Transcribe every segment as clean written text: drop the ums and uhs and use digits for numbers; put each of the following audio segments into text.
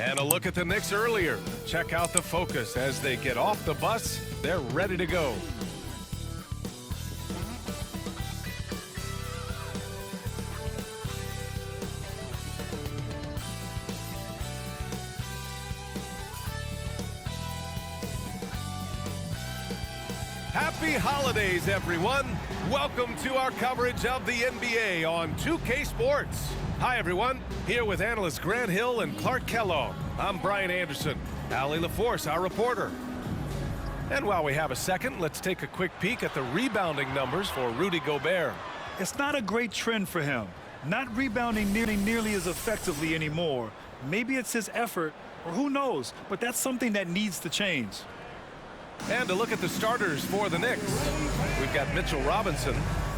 And a look at the Knicks earlier. Check out the focus as they get off the bus. They're ready to go. Happy holidays, everyone. Welcome to our coverage of the NBA on 2K Sports. Hi, everyone. Here with analysts Grant Hill and Clark Kellogg. I'm Brian Anderson. Allie LaForce, our reporter. And while we have a second, let's take a quick peek at the rebounding numbers for Rudy Gobert. It's not a great trend for him. Not rebounding nearly as effectively anymore. Maybe it's his effort, or who knows, but that's something that needs to change. And to look at the starters for the Knicks, we've got Mitchell Robinson,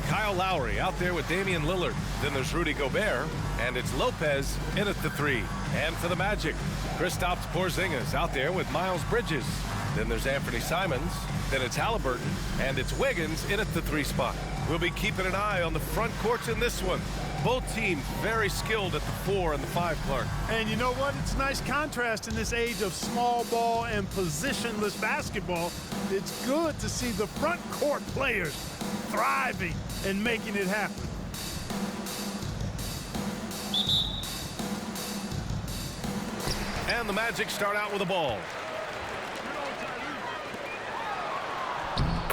Kyle Lowry out there with Damian Lillard. Then there's Rudy Gobert, and it's Lopez in at the 3. And for the Magic, Kristaps Porzingis out there with Miles Bridges. Then there's Anthony Simons. Then it's Halliburton, and it's Wiggins in at the 3 spot. We'll be keeping an eye on the front courts in this one. Both teams very skilled at the 4 and the 5, Clark. And you know what? It's a nice contrast in this age of small ball and positionless basketball. It's good to see the front court players thriving and making it happen. And the Magic start out with the ball.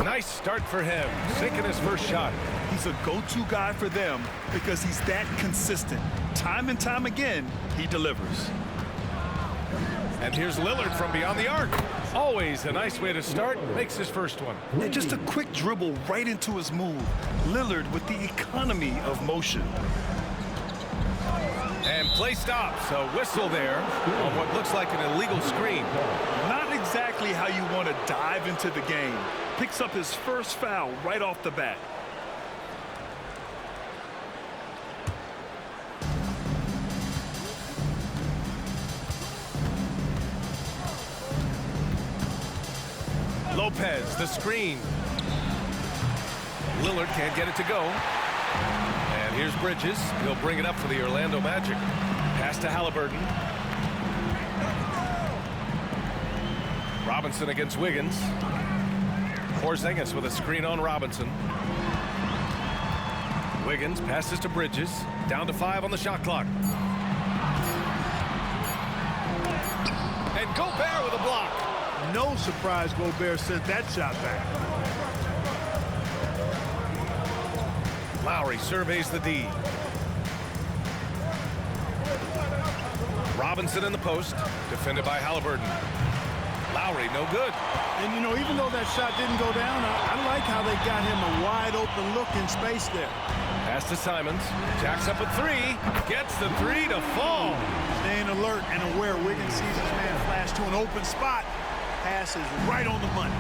Nice start for him, sinking his first shot. He's a go-to guy for them because he's that consistent. Time and time again, he delivers. And here's Lillard from beyond the arc. Always a nice way to start. Makes his first one. And just a quick dribble right into his move. Lillard with the economy of motion. And play stops. A whistle there on what looks like an illegal screen. Not exactly how you want to dive into the game. Picks up his first foul right off the bat. Lopez, the screen. Lillard can't get it to go. And here's Bridges. He'll bring it up for the Orlando Magic. Pass to Halliburton. Robinson against Wiggins. Porzingis with a screen on Robinson. Wiggins passes to Bridges. Down to 5 on the shot clock. And Gobert with a block. No surprise Gobert sent that shot back. Lowry surveys the D. Robinson in the post, defended by Halliburton. Lowry, no good. And, you know, even though that shot didn't go down, I like how they got him a wide open look in space there. Pass to Simons. Jacks up a 3. Gets the 3 to fall. Staying alert and aware. Wiggins sees his man flash to an open spot. Pass is right on the money.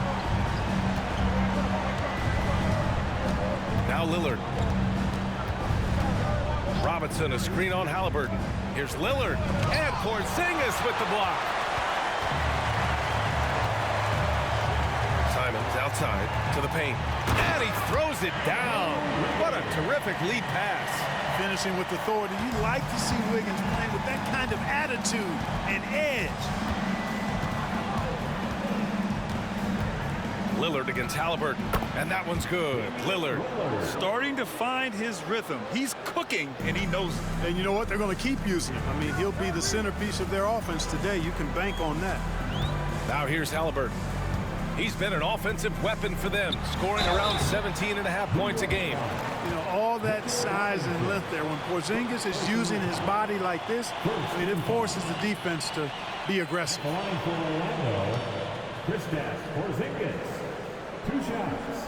Now Lillard. Robinson, a screen on Halliburton. Here's Lillard. And Porzingis with the block. Simons outside to the paint. And he throws it down. What a terrific lead pass. Finishing with authority. You like to see Wiggins playing with that kind of attitude and edge. Lillard against Halliburton, and that one's good. Lillard starting to find his rhythm. He's cooking, and he knows it. And you know what? They're going to keep using him. I mean, he'll be the centerpiece of their offense today. You can bank on that. Now here's Halliburton. He's been an offensive weapon for them, scoring around 17.5 points a game. You know, all that size and length there. When Porzingis is using his body like this, I mean, it forces the defense to be aggressive. Kristaps Porzingis. 2 shots.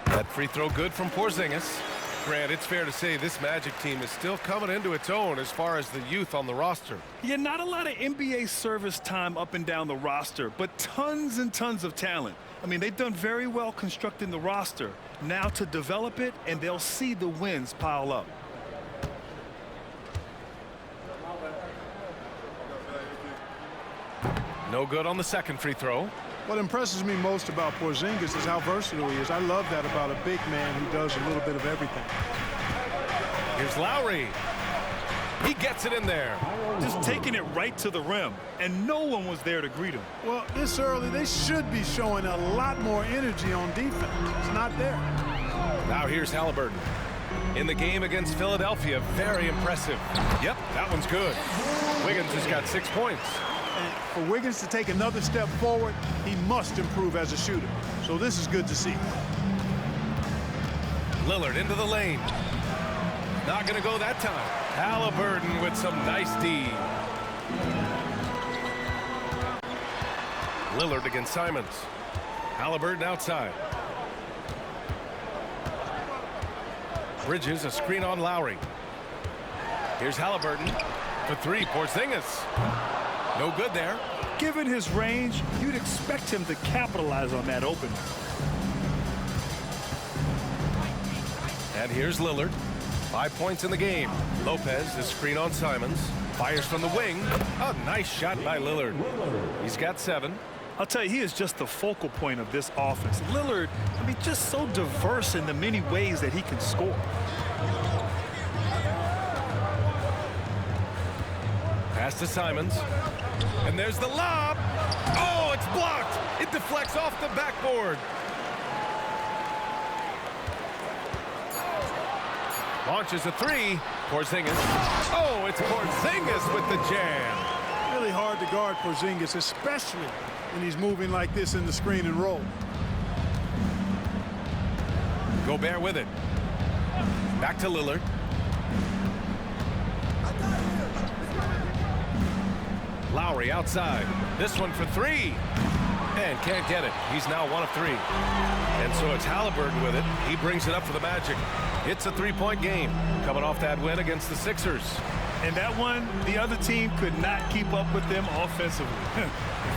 That free throw good from Porzingis. Grant, it's fair to say this Magic team is still coming into its own as far as the youth on the roster. Yeah, not a lot of NBA service time up and down the roster, but tons and tons of talent. I mean, they've done very well constructing the roster. Now to develop it, and they'll see the wins pile up. No good on the second free throw. What impresses me most about Porzingis is how versatile he is. I love that about a big man who does a little bit of everything. Here's Lowry. He gets it in there. Just taking it right to the rim, and no one was there to greet him. Well, this early, they should be showing a lot more energy on defense. It's not there. Now here's Halliburton. In the game against Philadelphia, very impressive. Yep, that one's good. Wiggins has got 6 points. And for Wiggins to take another step forward, he must improve as a shooter. So this is good to see. Lillard into the lane. Not going to go that time. Halliburton with some nice D. Lillard against Simons. Halliburton outside. Bridges, a screen on Lowry. Here's Halliburton for three. Porzingis. No good there. Given his range, you'd expect him to capitalize on that opening. And here's Lillard. 5 points in the game. Lopez, the screen on Simons. Fires from the wing. A nice shot by Lillard. He's got 7. I'll tell you, he is just the focal point of this offense. Lillard, I mean, just so diverse in the many ways that he can score. Pass to Simons. And there's the lob. Oh, it's blocked. It deflects off the backboard. Launches a 3. Porzingis. Oh, it's Porzingis with the jam. Really hard to guard Porzingis, especially when he's moving like this in the screen and roll. Gobert with it. Back to Lillard. Lowry outside. This one for 3. And can't get it. He's now 1 of 3. And so it's Halliburton with it. He brings it up for the Magic. It's a 3-point game. Coming off that win against the Sixers. And that one, the other team could not keep up with them offensively.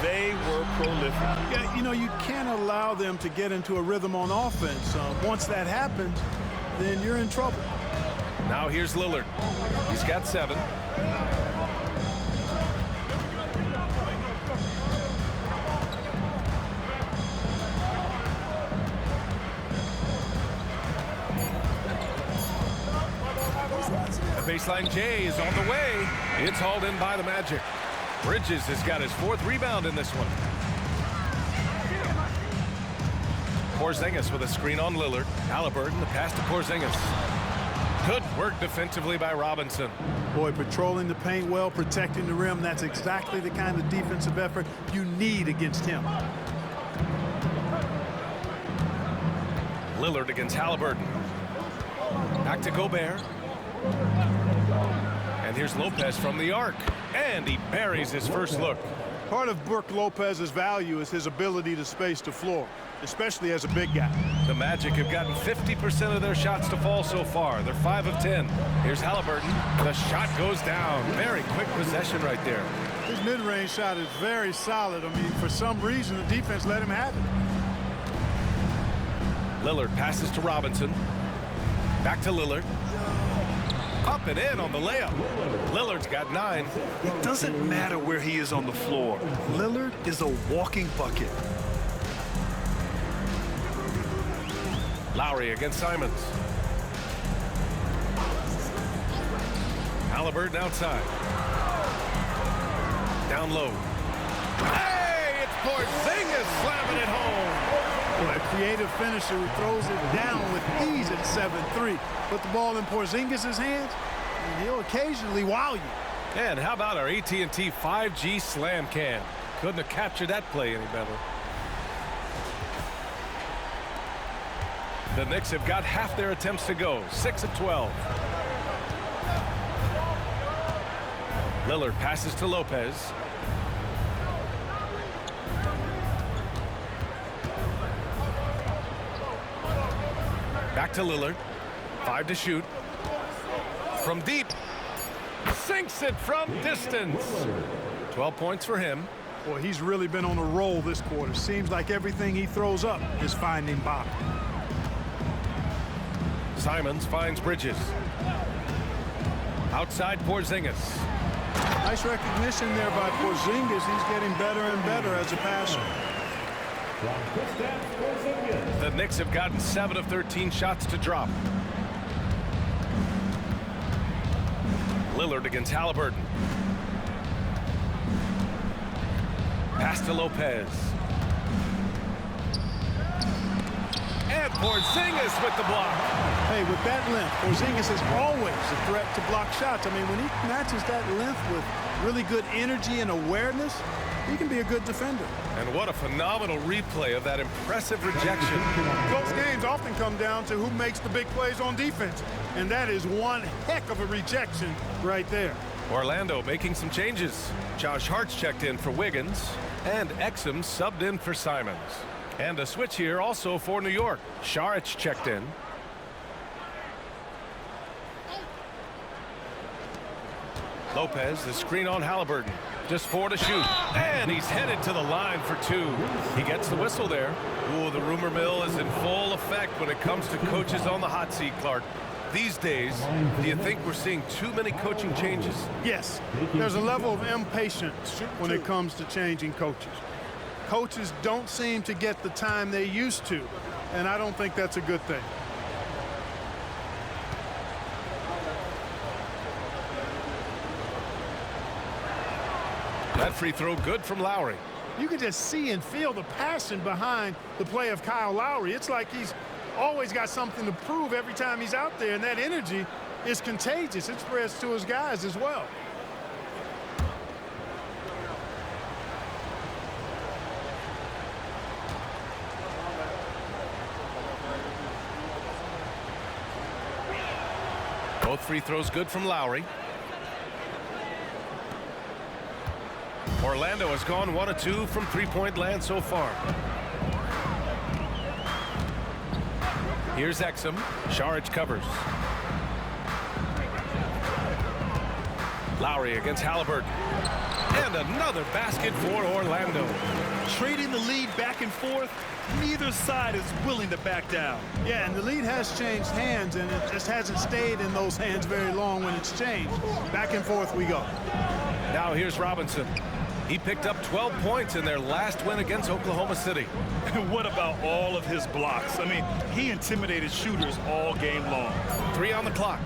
They were prolific. Yeah, you know, you can't allow them to get into a rhythm on offense. Once that happens, then you're in trouble. Now here's Lillard. He's got 7. Baseline J is on the way. It's hauled in by the Magic. Bridges has got his 4th rebound in this one. Porzingis with a screen on Lillard. Halliburton, the pass to Porzingis. Good work defensively by Robinson. Boy, patrolling the paint well, protecting the rim. That's exactly the kind of defensive effort you need against him. Lillard against Halliburton. Back to Gobert. And here's Lopez from the arc. And he buries his first look. Part of Brook Lopez's value is his ability to space the floor, especially as a big guy. The Magic have gotten 50% of their shots to fall so far. They're 5 of 10. Here's Halliburton. The shot goes down. Very quick possession right there. His mid-range shot is very solid. I mean, for some reason, the defense let him have it. Lillard passes to Robinson. Back to Lillard. Up and in on the layup. Lillard's got 9. It doesn't matter where he is on the floor. Lillard is a walking bucket. Lowry against Simons. Halliburton outside. Down low. Hey, it's Porzingis slamming it home. Boy, a creative finisher who throws it down with ease at 7-3. Put the ball in Porzingis' hands, and he'll occasionally wow you. And how about our AT&T 5G slam cam? Couldn't have captured that play any better. The Knicks have got half their attempts to go, 6 of 12. Lillard passes to Lopez. Back to Lillard. 5 to shoot. From deep. Sinks it from distance. 12 points for him. Boy, he's really been on a roll this quarter. Seems like everything he throws up is finding bottom. Simons finds Bridges. Outside Porzingis. Nice recognition there by Porzingis. He's getting better and better as a passer. The Knicks have gotten 7 of 13 shots to drop. Lillard against Halliburton. Pass to Lopez. And Porzingis with the block. Hey, with that length, Porzingis is always a threat to block shots. I mean, when he matches that length with really good energy and awareness, he can be a good defender. And what a phenomenal replay of that impressive rejection. Close games often come down to who makes the big plays on defense. And that is one heck of a rejection right there. Orlando making some changes. Josh Hart's checked in for Wiggins, and Exum subbed in for Simons. And a switch here also for New York. Saric checked in. Lopez, the screen on Halliburton. Just 4 to shoot. And he's headed to the line for 2. He gets the whistle there. Ooh, the rumor mill is in full effect when it comes to coaches on the hot seat, Clark. These days, do you think we're seeing too many coaching changes? Yes, there's a level of impatience when it comes to changing coaches. Coaches don't seem to get the time they used to, and I don't think that's a good thing. That free throw good from Lowry. You can just see and feel the passion behind the play of Kyle Lowry. It's like he's always got something to prove every time he's out there, and that energy is contagious. It spreads to his guys as well. Both free throws good from Lowry. Orlando has gone 1 of 2 from three-point land so far. Here's Exum. Saric covers. Lowry against Halliburton. And another basket for Orlando. Trading the lead back and forth, neither side is willing to back down. Yeah, and the lead has changed hands, and it just hasn't stayed in those hands very long when it's changed. Back and forth we go. Now here's Robinson. He picked up 12 points in their last win against Oklahoma City. And what about all of his blocks? I mean, he intimidated shooters all game long. 3 on the clock.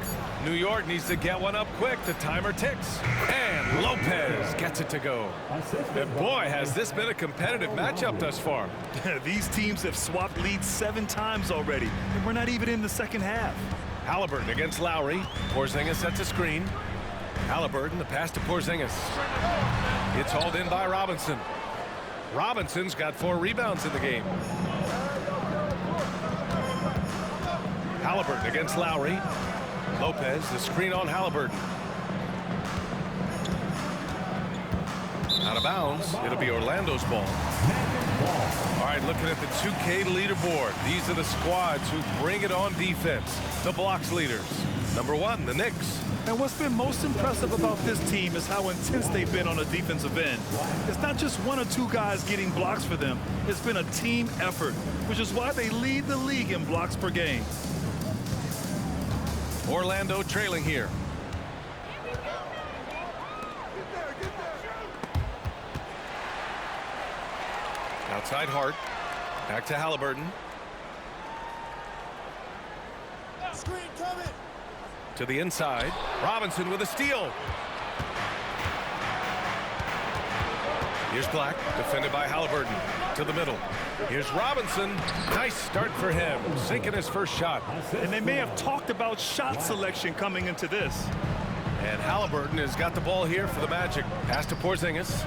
New York needs to get one up quick. The timer ticks. And Lopez gets it to go. And boy, has this been a competitive matchup thus far. These teams have swapped leads 7 times already, and we're not even in the second half. Halliburton against Lowry. Porzingis sets a screen. Halliburton, the pass to Porzingis. It's hauled in by Robinson. Robinson's got 4 rebounds in the game. Halliburton against Lowry. Lopez, the screen on Halliburton. Out of bounds. It'll be Orlando's ball. All right, looking at the 2K leaderboard. These are the squads who bring it on defense. The blocks leaders. Number 1, the Knicks. And what's been most impressive about this team is how intense they've been on the defensive end. It's not just 1 or 2 guys getting blocks for them. It's been a team effort, which is why they lead the league in blocks per game. Orlando trailing here. Outside Hart. Back to Halliburton. Screen coming. To the inside. Robinson with a steal. Here's Black, defended by Halliburton. To the middle. Here's Robinson. Nice start for him. Sinking his first shot. And they may have talked about shot selection coming into this. And Halliburton has got the ball here for the Magic. Pass to Porzingis.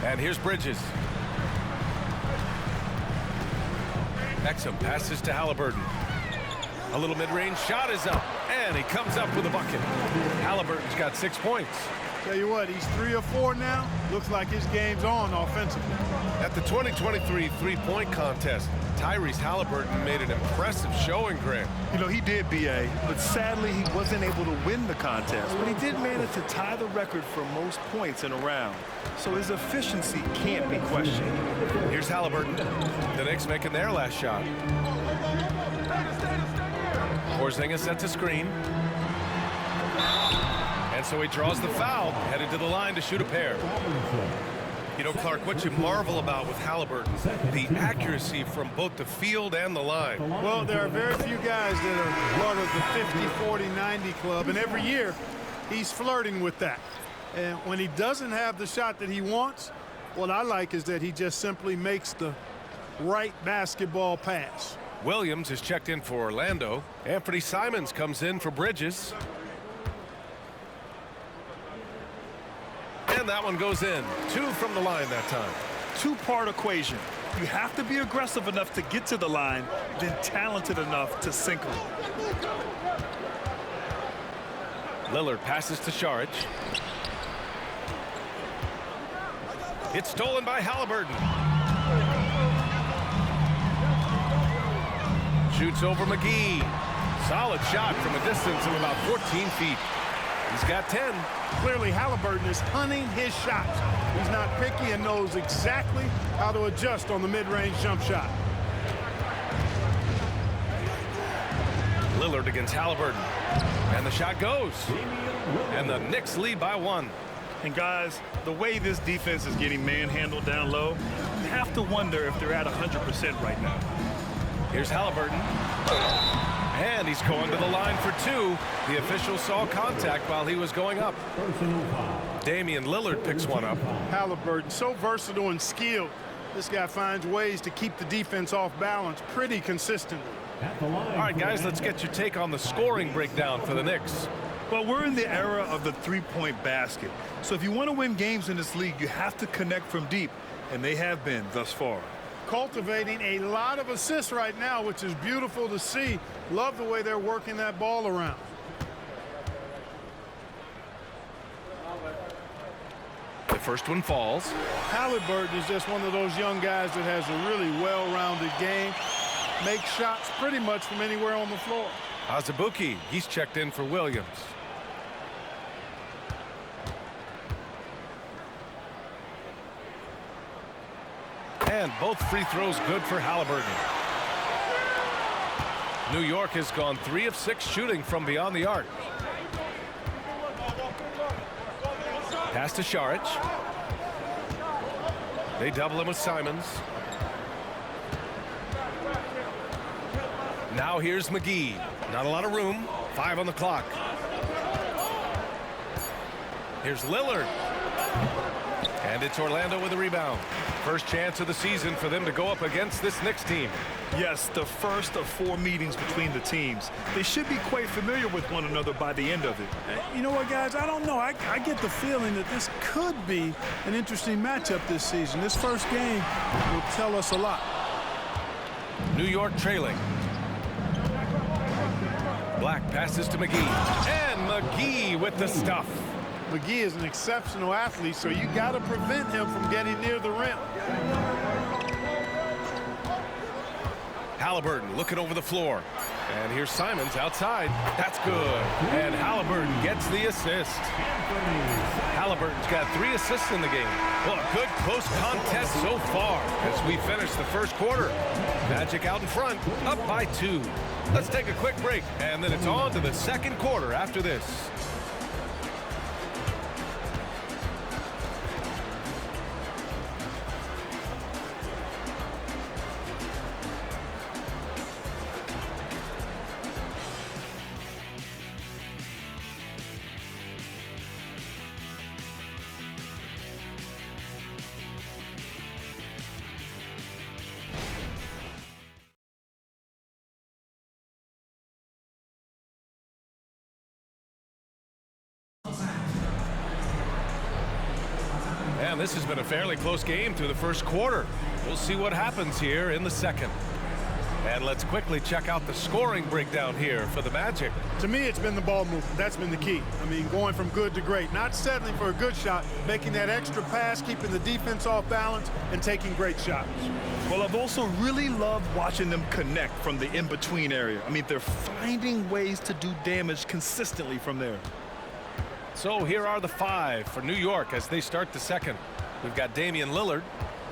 And here's Bridges. Exum passes to Halliburton. A little mid-range shot is up. And he comes up with a bucket. Halliburton's got 6 points. Tell you what, he's 3 or 4 now. Looks like his game's on offensively. At the 2023 three-point contest, Tyrese Halliburton made an impressive showing, Grant. You know, he did, B.A., but sadly he wasn't able to win the contest. But he did manage to tie the record for most points in a round. So his efficiency can't be questioned. Here's Halliburton. The Knicks making their last shot. Porzingis sets a screen. so he draws the foul, headed to the line to shoot a pair. You know, Clark, what you marvel about with Halliburton, the accuracy from both the field and the line. Well, there are very few guys that are part of the 50, 40, 90 club, and every year he's flirting with that. And when he doesn't have the shot that he wants, what I like is that he just simply makes the right basketball pass. Williams is checked in for Orlando. Anthony Simons comes in for Bridges. And that one goes in. 2 from the line that time. Two-part equation. You have to be aggressive enough to get to the line, then talented enough to sink them. Lillard passes to Saric. It's stolen by Halliburton. Shoots over McGee. Solid shot from a distance of about 14 feet. He's got 10. Clearly, Halliburton is hunting his shots. He's not picky and knows exactly how to adjust on the mid-range jump shot. Lillard against Halliburton. And the shot goes. And the Knicks lead by 1. And guys, the way this defense is getting manhandled down low, you have to wonder if they're at 100% right now. Here's Halliburton. And he's going to the line for 2. The official saw contact while he was going up. Damian Lillard picks one up. Halliburton, so versatile and skilled. This guy finds ways to keep the defense off balance pretty consistently. All right, guys, let's get your take on the scoring breakdown for the Knicks. Well, we're in the era of the three-point basket. So if you want to win games in this league, you have to connect from deep, and they have been thus far. Cultivating a lot of assists right now, which is beautiful to see. Love the way they're working that ball around. The first one falls. Halliburton is just one of those young guys that has a really well-rounded game. Makes shots pretty much from anywhere on the floor. Azubuike, he's checked in for Williams. And both free throws good for Halliburton. New York has gone 3 of 6 shooting from beyond the arc. Pass to Saric. They double him with Simons. Now here's McGee. Not a lot of room. 5 on the clock. Here's Lillard. And it's Orlando with a rebound. First chance of the season for them to go up against this Knicks team. Yes, the first of 4 meetings between the teams. They should be quite familiar with one another by the end of it. You know what, guys? I don't know. I get the feeling that this could be an interesting matchup this season. This first game will tell us a lot. New York trailing. Black passes to McGee. And McGee with the stuff. McGee is an exceptional athlete, so you got to prevent him from getting near the rim. Halliburton looking over the floor. And here's Simons outside. That's good. And Halliburton gets the assist. Halliburton's got 3 assists in the game. Well, a good close contest so far as we finish the first quarter. Magic out in front, up by 2. Let's take a quick break, and then it's on to the second quarter after this. And this has been a fairly close game through the first quarter. We'll see what happens here in the second. And let's quickly check out the scoring breakdown here for the Magic. To me, it's been the ball movement. That's been the key. I mean, going from good to great. Not settling for a good shot, making that extra pass, keeping the defense off balance, and taking great shots. Well, I've also really loved watching them connect from the in-between area. I mean, they're finding ways to do damage consistently from there. So here are the 5 for New York as they start the second. We've got Damian Lillard,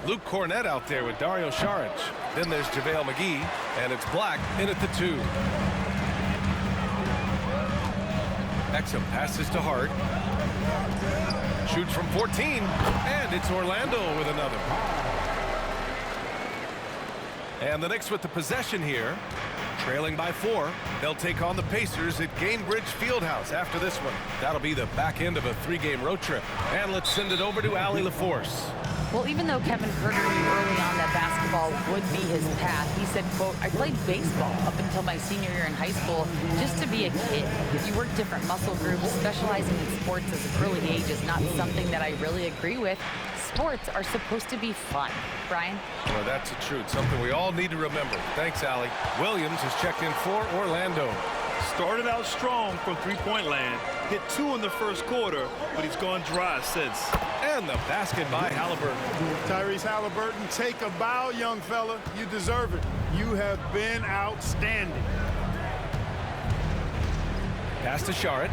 Luke Cornett out there with Dario Saric. Then there's JaVale McGee, and it's Black in at the 2. Exum passes to Hart. Shoots from 14, and it's Orlando with another. And the Knicks with the possession here, trailing by 4. They'll take on the Pacers at Gainbridge Fieldhouse after this one. That'll be the back end of a 3-game road trip. And let's send it over to Allie LaForce. Well, even though Kevin Herter knew early on that basketball would be his path, he said, quote, I played baseball up until my senior year in high school just to be a kid. You work different muscle groups. Specializing in sports at an early age is not something that I really agree with. Sports are supposed to be fun. Brian? Well, that's the truth. Something we all need to remember. Thanks, Allie. Williams has checked in for Orlando. Started out strong from three-point land. Hit 2 in the first quarter, but he's gone dry since. And the basket by Halliburton. Tyrese Halliburton, take a bow, young fella. You deserve it. You have been outstanding. Pass to Šarić.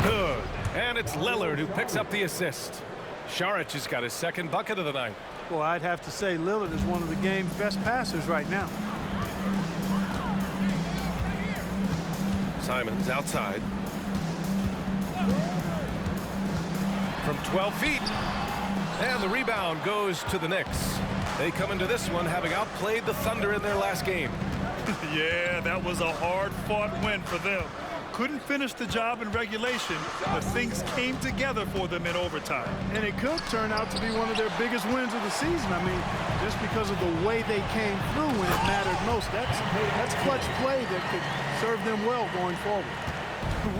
Good. And it's Lillard who picks up the assist. Šarić has got his second bucket of the night. Well, I'd have to say Lillard is one of the game's best passers right now. Simons outside. From 12 feet. And the rebound goes to the Knicks. They come into this one having outplayed the Thunder in their last game. Yeah, that was a hard-fought win for them. Couldn't finish the job in regulation, but things came together for them in overtime. And it could turn out to be one of their biggest wins of the season. I mean, just because of the way they came through when it mattered most. That's clutch play that could serve them well going forward.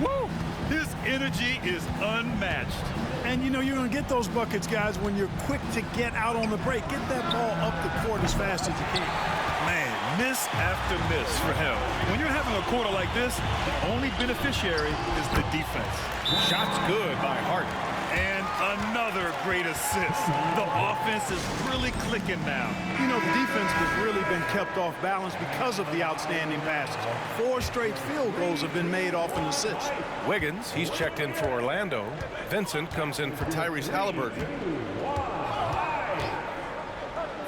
Woo! His energy is unmatched. And, you know, you're going to get those buckets, guys, when you're quick to get out on the break. Get that ball up the court as fast as you can. Man, miss after miss for him. When you're having a quarter like this, the only beneficiary is the defense. Shot's good by Hart. And another great assist. The offense is really clicking now. You know, the defense has really been kept off balance because of the outstanding passes. 4 straight field goals have been made off an assist. Wiggins, he's checked in for Orlando. Vincent comes in for Tyrese Halliburton.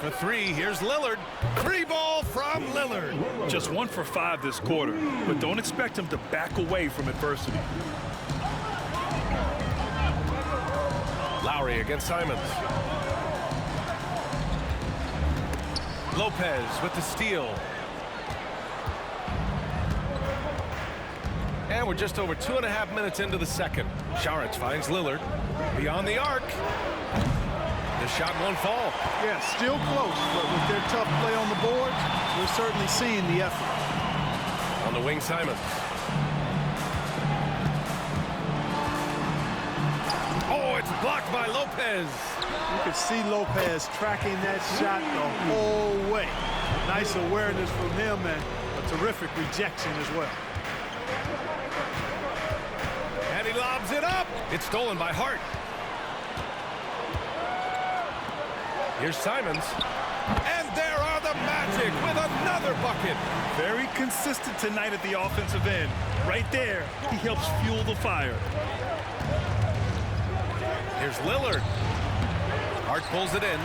For 3, here's Lillard. 3 ball from Lillard. Just 1 for 5 this quarter, but don't expect him to back away from adversity. Lowry against Simons. Lopez with the steal. And we're just over 2.5 minutes into the second. Šarić finds Lillard beyond the arc. The shot won't fall. Yeah, still close, but with their tough play on the boards, we're certainly seeing the effort. On the wing, Simons. Oh, it's blocked by Lopez. You could see Lopez tracking that shot the whole way. Nice awareness from him and a terrific rejection as well. And he lobs it up. It's stolen by Hart. Here's Simons. And there are the Magic with another bucket. Very consistent tonight at the offensive end. Right there, he helps fuel the fire. Here's Lillard. Hart pulls it in.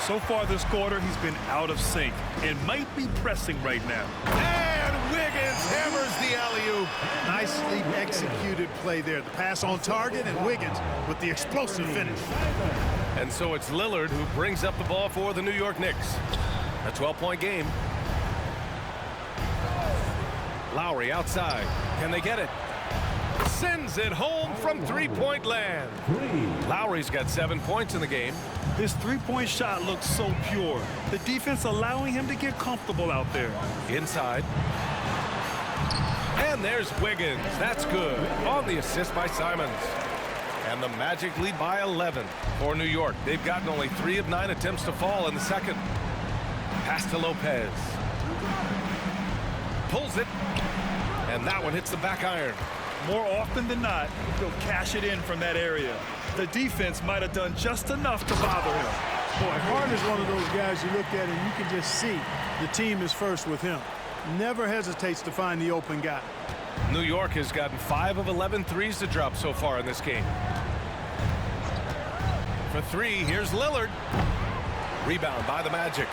So far this quarter, he's been out of sync and might be pressing right now. And Wiggins hammers the alley-oop. Nicely executed play there. The pass on target and Wiggins with the explosive finish. And so it's Lillard who brings up the ball for the New York Knicks. A 12-point game. Lowry outside. Can they get it? Sends it home from three-point land. Lowry's got 7 points in the game. His three-point shot looks so pure. The defense allowing him to get comfortable out there. Inside. And there's Wiggins. That's good. On the assist by Simons. And the Magic lead by 11 for New York. They've gotten only 3 of 9 attempts to fall in the second. Pass to Lopez. Pulls it. And that one hits the back iron. More often than not, he'll cash it in from that area. The defense might have done just enough to bother him. Boy, Hart is one of those guys you look at and you can just see the team is first with him. Never hesitates to find the open guy. New York has gotten 5 of 11 threes to drop so far in this game. For 3, here's Lillard. Rebound by the Magic.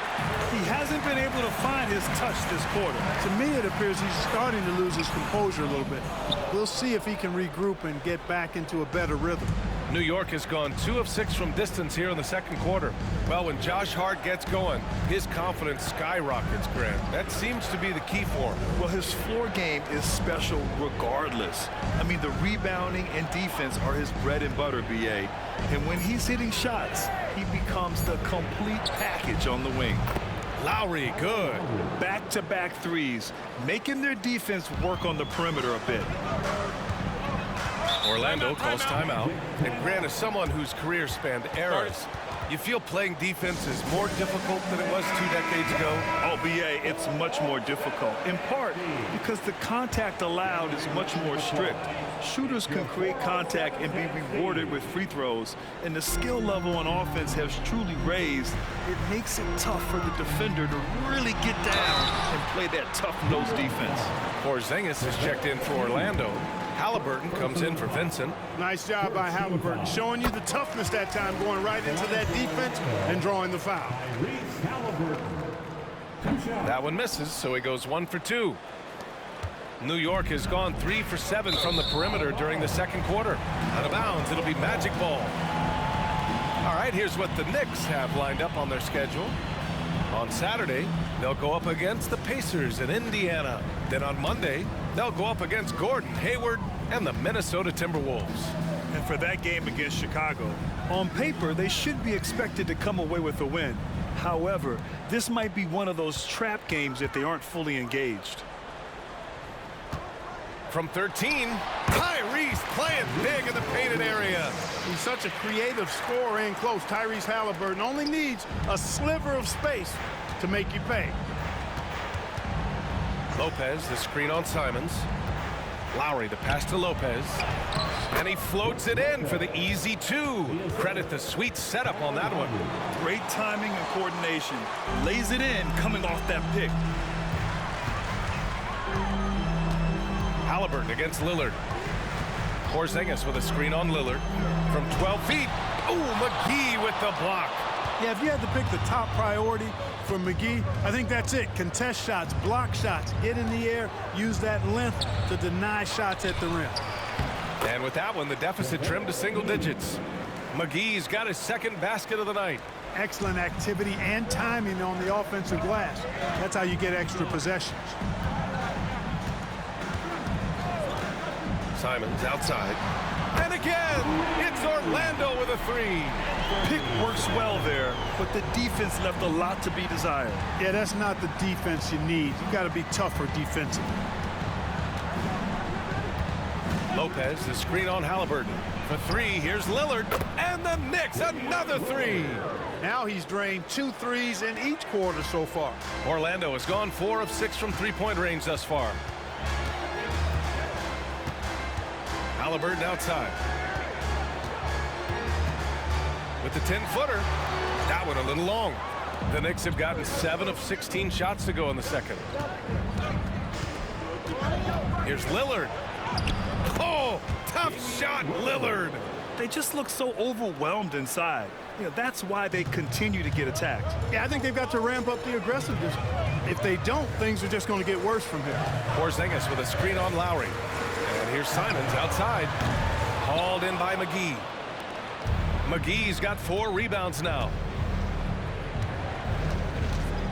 He hasn't been able to find his touch this quarter. To me, it appears he's starting to lose his composure a little bit. We'll see if he can regroup and get back into a better rhythm. New York has gone 2 of 6 from distance here in the second quarter. Well, when Josh Hart gets going, his confidence skyrockets, Grant. That seems to be the key for him. Well, his floor game is special regardless. I mean, the rebounding and defense are his bread and butter, B.A. And when he's hitting shots, he becomes the complete package on the wing. Lowry, good. Back-to-back threes, making their defense work on the perimeter a bit. Orlando calls timeout. And Grant, is someone whose career spanned eras, you feel playing defense is more difficult than it was 2 decades ago? Oh, B.A., it's much more difficult, in part because the contact allowed is much more strict. Shooters can create contact and be rewarded with free throws, and the skill level on offense has truly raised. It makes it tough for the defender to really get down and play that tough-nosed defense. Porzingis is checked in for Orlando. Halliburton comes in for Vincent. Nice job by Halliburton, showing you the toughness that time, going right into that defense and drawing the foul. That one misses, so he goes 1 for 2. New York has gone 3 for 7 from the perimeter during the second quarter. Out of bounds, it'll be Magic ball. All right, here's what the Knicks have lined up on their schedule. On Saturday, they'll go up against the Pacers in Indiana. Then on Monday, they'll go up against Gordon Hayward and the Minnesota Timberwolves. And for that game against Chicago, on paper, they should be expected to come away with a win. However, this might be one of those trap games if they aren't fully engaged. From 13, Tyrese playing big in the painted area. He's such a creative scorer in close. Tyrese Halliburton only needs a sliver of space to make you pay. Lopez, the screen on Simons. Lowry, the pass to Lopez. And he floats it in for the easy 2. Credit the sweet setup on that one. Great timing and coordination. Lays it in coming off that pick. Halliburton against Lillard. Porzingis with a screen on Lillard. From 12 feet. Oh, McGee with the block. Yeah, if you had to pick the top priority for McGee, I think that's it. Contest shots, block shots, get in the air, use that length to deny shots at the rim. And with that one, the deficit trimmed to single digits. McGee's got his second basket of the night. Excellent activity and timing on the offensive glass. That's how you get extra possessions. Simons outside. And again, it's Orlando with a 3. Pick works well there, but the defense left a lot to be desired. Yeah, that's not the defense you need. You got to be tougher defensively. Lopez, the screen on Halliburton. For 3, here's Lillard. And the Knicks, another 3. Now he's drained 2 threes in each quarter so far. Orlando has gone 4 of 6 from three-point range thus far. Halliburton outside. With the 10-footer. That one a little long. The Knicks have gotten 7 of 16 shots to go in the second. Here's Lillard. Oh, tough shot, Lillard. They just look so overwhelmed inside. You know, that's why they continue to get attacked. Yeah, I think they've got to ramp up the aggressiveness. If they don't, things are just going to get worse from here. Porzingis with a screen on Lowry. And here's Simons outside. Hauled in by McGee. McGee's got 4 rebounds now.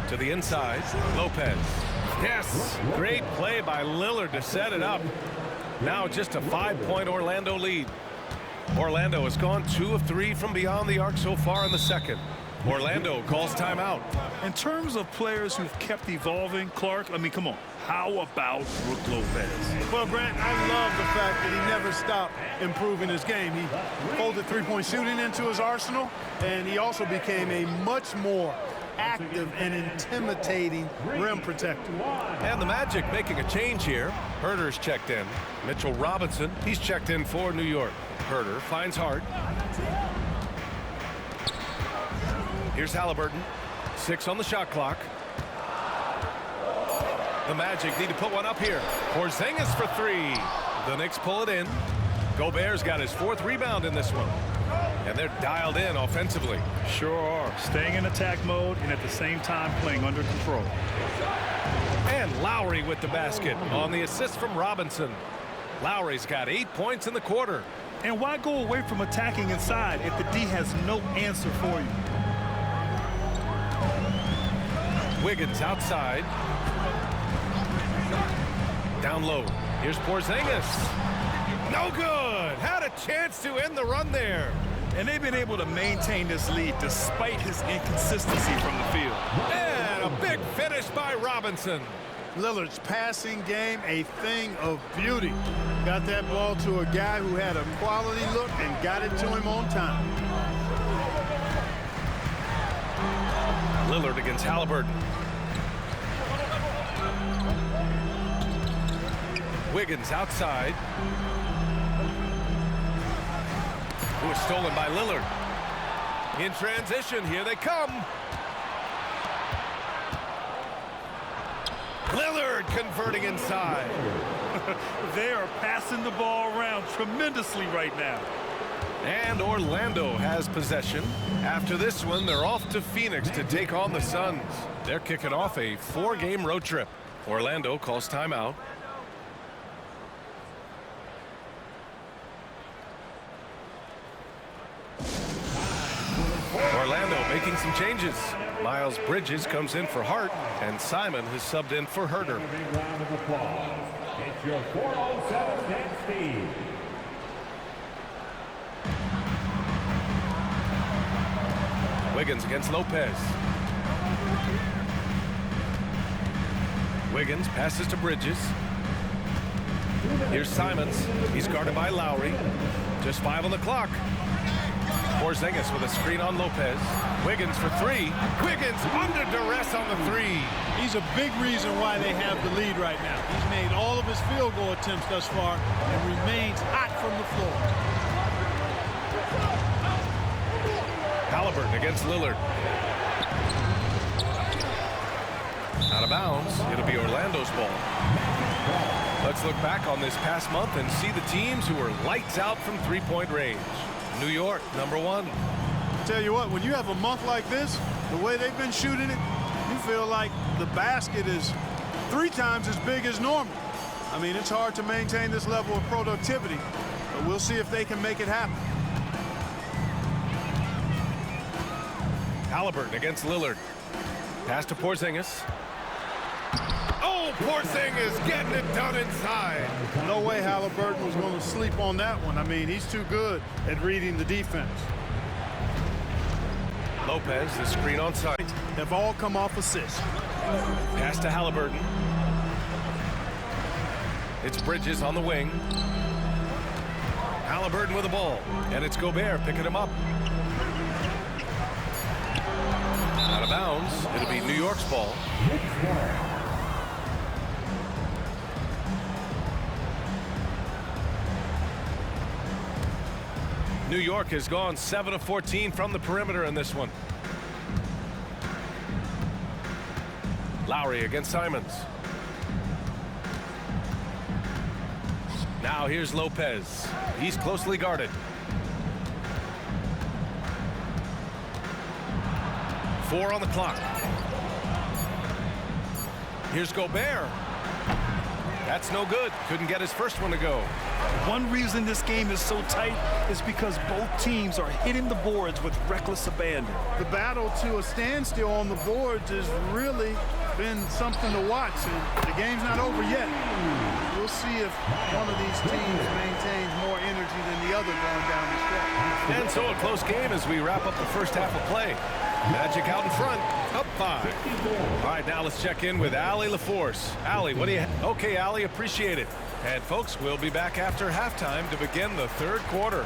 To the inside, Lopez. Yes, great play by Lillard to set it up. Now just a 5-point Orlando lead. Orlando has gone 2 of 3 from beyond the arc so far in the second. Orlando calls timeout. In terms of players who've kept evolving, Clark, I mean, come on. How about Brook Lopez? Well, Grant, I love the fact that he never stopped improving his game. He folded three-point shooting into his arsenal, and he also became a much more active and intimidating rim protector. And the Magic making a change here. Herter's checked in. Mitchell Robinson, he's checked in for New York. Herter finds Hart. Here's Halliburton. 6 on the shot clock. The Magic need to put one up here. Porzingis for 3. The Knicks pull it in. Gobert's got his 4th rebound in this one. And they're dialed in offensively. Sure are. Staying in attack mode and at the same time playing under control. And Lowry with the basket on the assist from Robinson. Lowry's got 8 points in the quarter. And why go away from attacking inside if the D has no answer for you? Wiggins outside. Down low. Here's Porzingis. No good. Had a chance to end the run there. And they've been able to maintain this lead despite his inconsistency from the field. And a big finish by Robinson. Lillard's passing game, a thing of beauty. Got that ball to a guy who had a quality look and got it to him on time. Lillard against Halliburton. Wiggins outside. Who was stolen by Lillard. In transition, here they come. Lillard converting inside. They are passing the ball around tremendously right now. And Orlando has possession. After this one, they're off to Phoenix to take on the Suns. They're kicking off a 4-game road trip. Orlando calls timeout. Orlando making some changes. Miles Bridges comes in for Hart, and Simon has subbed in for Herter. A big round of applause. It's your 407 next Steve. Wiggins against Lopez. Wiggins passes to Bridges. Here's Simons. He's guarded by Lowry. Just 5 on the clock. Porzingis with a screen on Lopez. Wiggins for 3. Wiggins under duress on the 3. He's a big reason why they have the lead right now. He's made all of his field goal attempts thus far and remains hot from the floor. Halliburton against Lillard. Out of bounds. It'll be Orlando's ball. Let's look back on this past month and see the teams who are lights out from three-point range. New York, number 1. Tell you what, when you have a month like this, the way they've been shooting it, you feel like the basket is 3 times as big as normal. I mean, it's hard to maintain this level of productivity, but we'll see if they can make it happen. Halliburton against Lillard. Pass to Porzingis. Oh, Porzingis getting it done inside. No way Halliburton was going to sleep on that one. I mean, he's too good at reading the defense. Lopez, the screen on side. Have all come off assists. Pass to Halliburton. It's Bridges on the wing. Halliburton with the ball. And it's Gobert picking him up. Out of bounds. It'll be New York's ball. New York has gone 7 of 14 from the perimeter in this one. Lowry against Simons. Now here's Lopez. He's closely guarded. 4 on the clock. Here's Gobert. That's no good. Couldn't get his first one to go. One reason this game is so tight is because both teams are hitting the boards with reckless abandon. The battle to a standstill on the boards has really been something to watch, and the game's not over yet. We'll see if one of these teams maintains more energy than the other going down the stretch. And so a close game as we wrap up the first half of play. Magic out in front, up 5. All right, now let's check in with Allie LaForce. Allie, what do you... Okay, Allie, appreciate it. And folks, we'll be back after halftime to begin the third quarter.